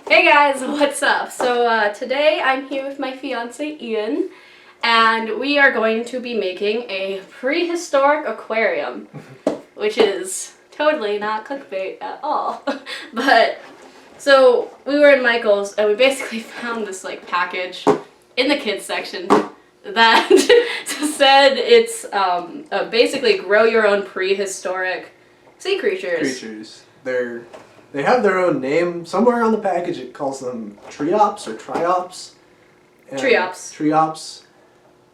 Hey guys, what's up? So today I'm here with my fiance Ian, and we are going to be making a prehistoric aquarium, which is totally not clickbait at all. But so we were in Michael's and we basically found this like package in the kids section that said it's basically grow your own prehistoric sea creatures. They have their own name. Somewhere on the package it calls them triops or triops. Triops.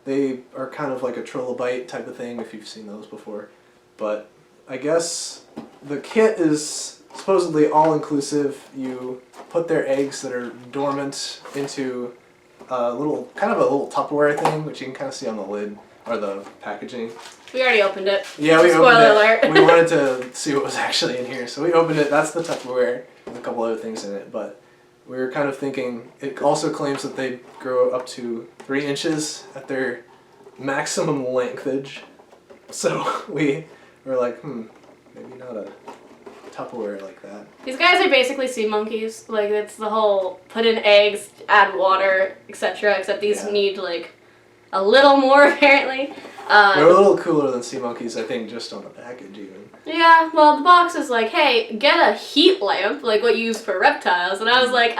They are kind of like a trilobite type of thing if you've seen those before. But I guess the kit is supposedly all-inclusive. You put their eggs that are dormant into a little Tupperware thing, which you can kind of see on the lid or the packaging. We already opened it. Yeah, we Spoiler opened it. alert. We wanted to see what was actually in here, so we opened it. That's the Tupperware with a couple other things in it, but we were kind of thinking, it also claims that they grow up to 3 inches at their maximum lengthage. So we were like, maybe not a Tupperware like that. These guys are basically sea monkeys. Like, it's the whole put in eggs, add water, etc. Except these need like a little more apparently. They're a little cooler than sea monkeys, I think, just on the package even. Yeah, well, the box is like, hey, get a heat lamp, like what you use for reptiles. And I was like,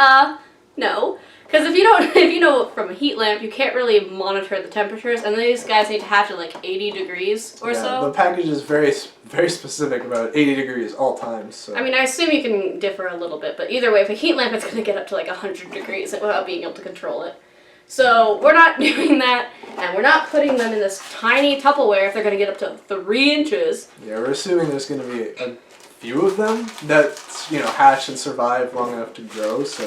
no. Because if you know from a heat lamp, you can't really monitor the temperatures, and these guys need to have to like 80 degrees or so. The package is very, very specific about 80 degrees all times. So. I mean, I assume you can differ a little bit, but either way, if a heat lamp, it's going to get up to like 100 degrees without being able to control it. So we're not doing that, and we're not putting them in this tiny Tupperware if they're going to get up to 3 inches. Yeah, we're assuming there's going to be a few of them that, hatch and survive long enough to grow, so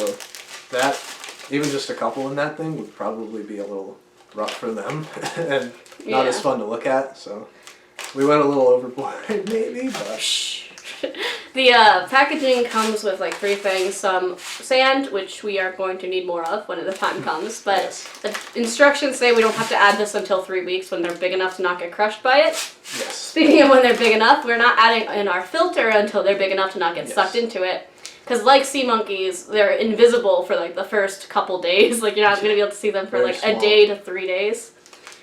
that, even just a couple in that thing would probably be a little rough for them and not as fun to look at, so we went a little overboard maybe, but... The packaging comes with like 3 things, some sand, which we are going to need more of when the time comes, but the instructions say we don't have to add this until 3 weeks when they're big enough to not get crushed by it. Yes. Speaking of when they're big enough, we're not adding in our filter until they're big enough to not get sucked into it. Because like sea monkeys, they're invisible for like the first couple days. Like you're not going to be able to see them for like a day to 3 days.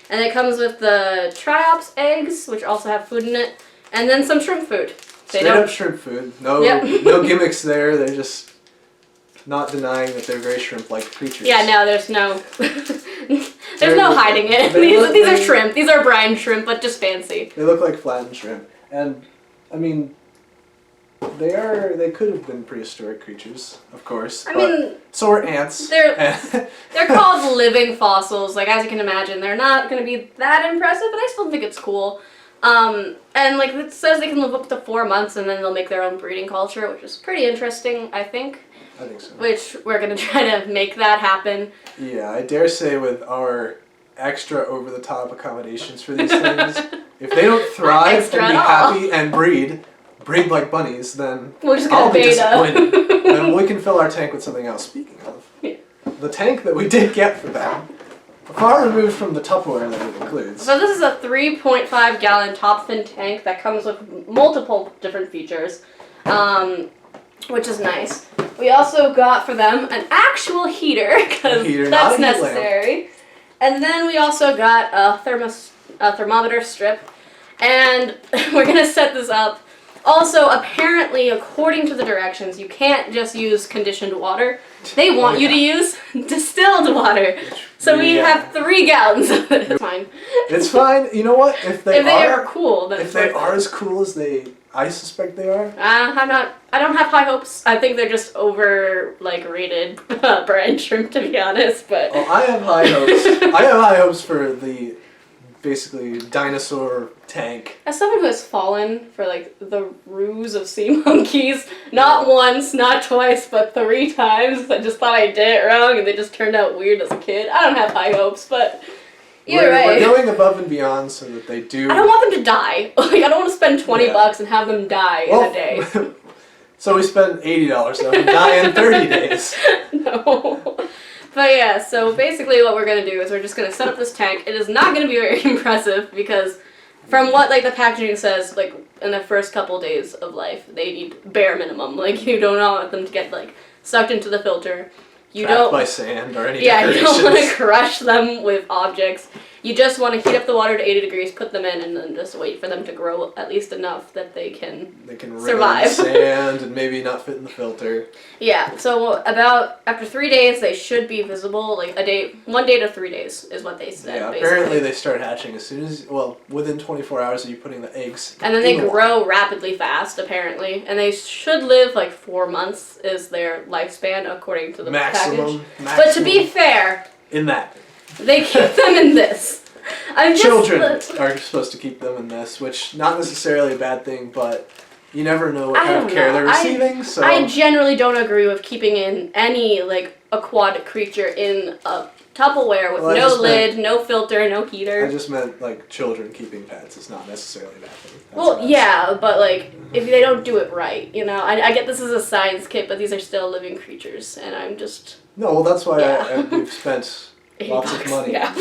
And it comes with the triops eggs, which also have food in it, and then some shrimp food. Straight up shrimp food. No gimmicks there. They're just not denying that they're very shrimp-like creatures. Yeah, no, there's no hiding it. These are shrimp. These are brine shrimp, but just fancy. They look like flattened shrimp. And, I mean, they could have been prehistoric creatures, of course. I mean, so are ants. They're called living fossils. Like, as you can imagine, they're not going to be that impressive, but I still think it's cool. And like it says they can live up to 4 months and then they'll make their own breeding culture, which is pretty interesting, I think. I think so. Which we're going to try to make that happen. Yeah, I dare say with our extra over-the-top accommodations for these things, if they don't thrive and be happy and breed like bunnies, then I'll be disappointed. Then we can fill our tank with something else. Speaking of, the tank that we did get for them, far removed from the Tupperware that it includes. So this is a 3.5 gallon top fin tank that comes with multiple different features, which is nice. We also got for them an actual heater, because that's necessary. And then we also got a thermometer strip, and we're going to set this up. Also, apparently, according to the directions, you can't just use conditioned water. They want you to use distilled water. So we have 3 gallons of it. It's fine. It's fine. You know what? If they are cool, then if they are as cool as I suspect they are. I don't have high hopes. I think they're just rated brine shrimp, to be honest. But I have high hopes. I have high hopes for the basically dinosaur tank. As someone who has fallen for like the ruse of sea monkeys, not once, not twice, but 3 times, I just thought I did it wrong and they just turned out weird as a kid. I don't have high hopes, but either way. We're going above and beyond so that they do. I don't want them to die. Like I don't want to spend $20 and have them die in a day. So we spend $80 and die in 30 days. No. But yeah, so basically what we're going to do is we're just going to set up this tank. It is not going to be very impressive because from what like the packaging says, like in the first couple days of life, they need bare minimum. Like you don't want them to get like sucked into the filter. You Trapped don't by sand or any you don't want to decorations. crush them with objects. You just want to heat up the water to 80 degrees, put them in, and then just wait for them to grow at least enough that they can survive. Wriggle in the sand and maybe not fit in the filter. Yeah, so about after 3 days, they should be visible. Like 1 day to 3 days is what they said. Yeah, basically. apparently they start hatching as soon as, within 24 hours of you putting the eggs. And then they grow rapidly fast, apparently. And they should live like 4 months is their lifespan, according to the package. But to be fair, in that. they keep them in this. Children are supposed to keep them in this, which not necessarily a bad thing, but you never know what kind of care they're receiving. So I generally don't agree with keeping in any like aquatic creature in a Tupperware with no lid, no filter, no heater. I just meant like children keeping pets is not necessarily a bad thing. Well, yeah, but like if they don't do it right, you know. I get this is a science kit, but these are still living creatures, and I'm just no. Well, that's why we've spent lots $80, of money. Yeah.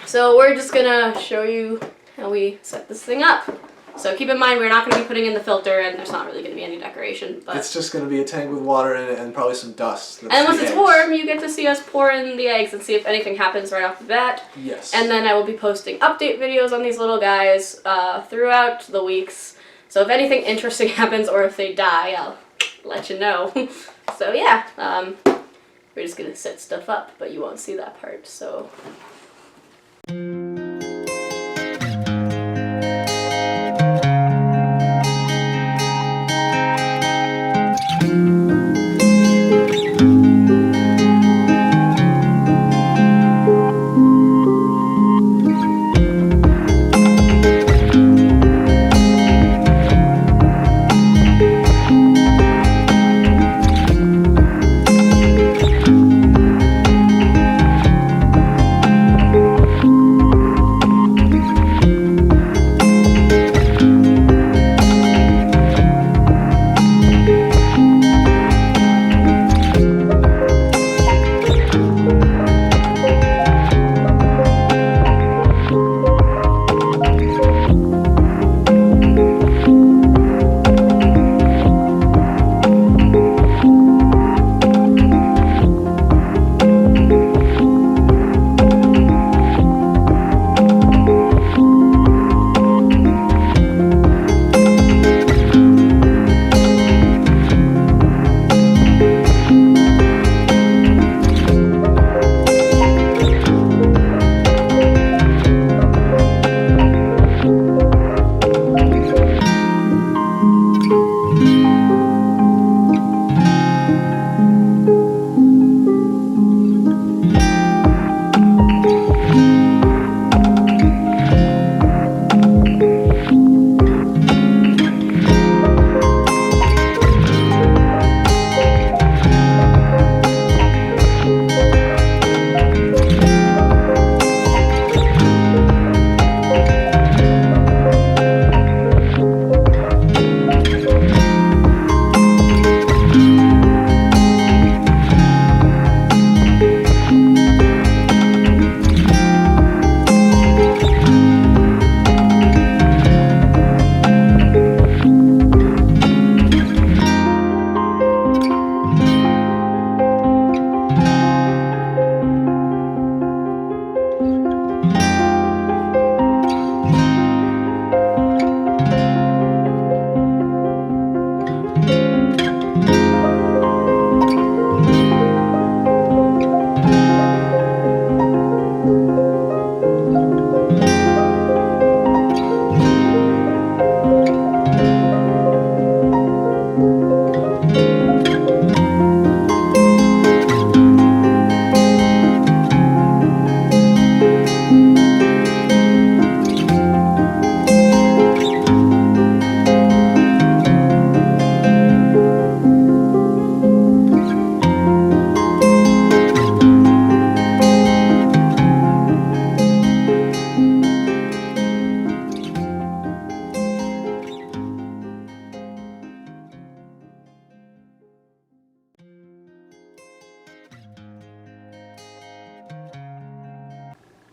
So we're just gonna show you how we set this thing up. So keep in mind we're not going to be putting in the filter, and there's not really going to be any decoration. But it's just going to be a tank with water in it and probably some dust. And once it's warm, you get to see us pour in the eggs and see if anything happens right off the bat. Yes. And then I will be posting update videos on these little guys throughout the weeks. So if anything interesting happens or if they die, I'll let you know. So yeah, we're just going to set stuff up, but you won't see that part. So.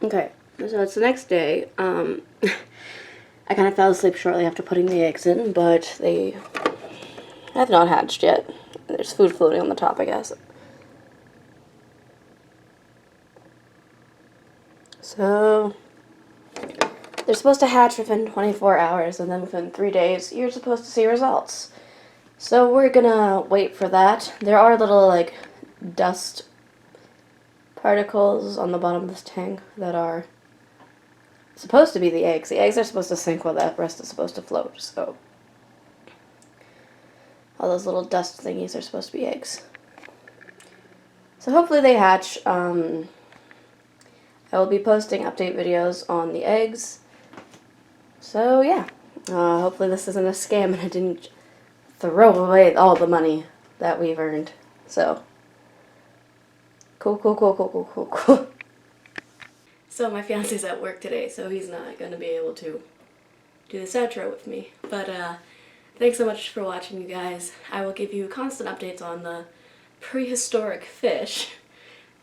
Okay, so it's the next day. I kind of fell asleep shortly after putting the eggs in, but they have not hatched yet. There's food floating on the top, I guess. So, they're supposed to hatch within 24 hours, and then within 3 days, you're supposed to see results. So we're gonna wait for that. There are little, like, dust particles on the bottom of this tank that are supposed to be the eggs. The eggs are supposed to sink while the rest is supposed to float, so all those little dust thingies are supposed to be eggs. So hopefully they hatch. I will be posting update videos on the eggs. So yeah, hopefully this isn't a scam and I didn't throw away all the money that we've earned. So cool. So my fiance's at work today, so he's not going to be able to do this outro with me. But thanks so much for watching, you guys. I will give you constant updates on the prehistoric fish,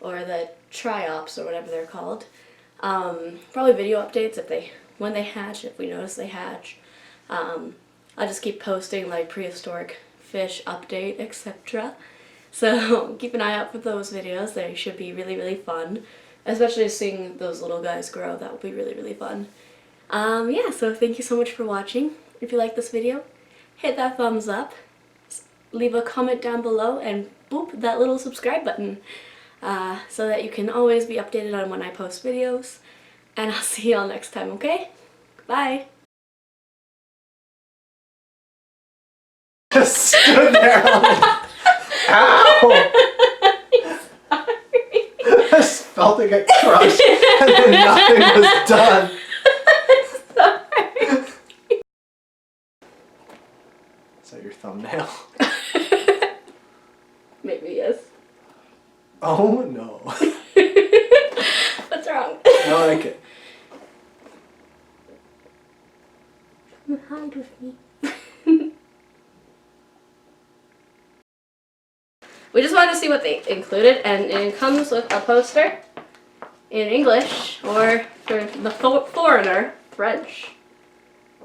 or the triops, or whatever they're called. Probably video updates when they hatch, if we notice they hatch. I'll just keep posting like prehistoric fish update, etc. So keep an eye out for those videos. They should be really, really fun. Especially seeing those little guys grow, that will be really, really fun. Yeah, so thank you so much for watching. If you like this video, hit that thumbs up, leave a comment down below, and boop, that little subscribe button, so that you can always be updated on when I post videos. And I'll see y'all next time, okay? Bye! Just stood there on it. Ow! I just felt it get crushed and then nothing was done. Sorry. Is that your thumbnail? Maybe yes. Oh no. What's wrong? I like it. Hide with me. We just wanted to see what they included, and it comes with a poster in English, or for the foreigner, French.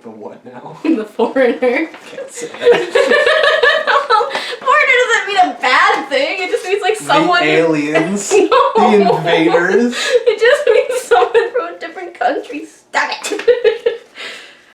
The what now? The foreigner. Can't say that. Foreigner doesn't mean a bad thing, it just means like someone. The aliens. No. The invaders.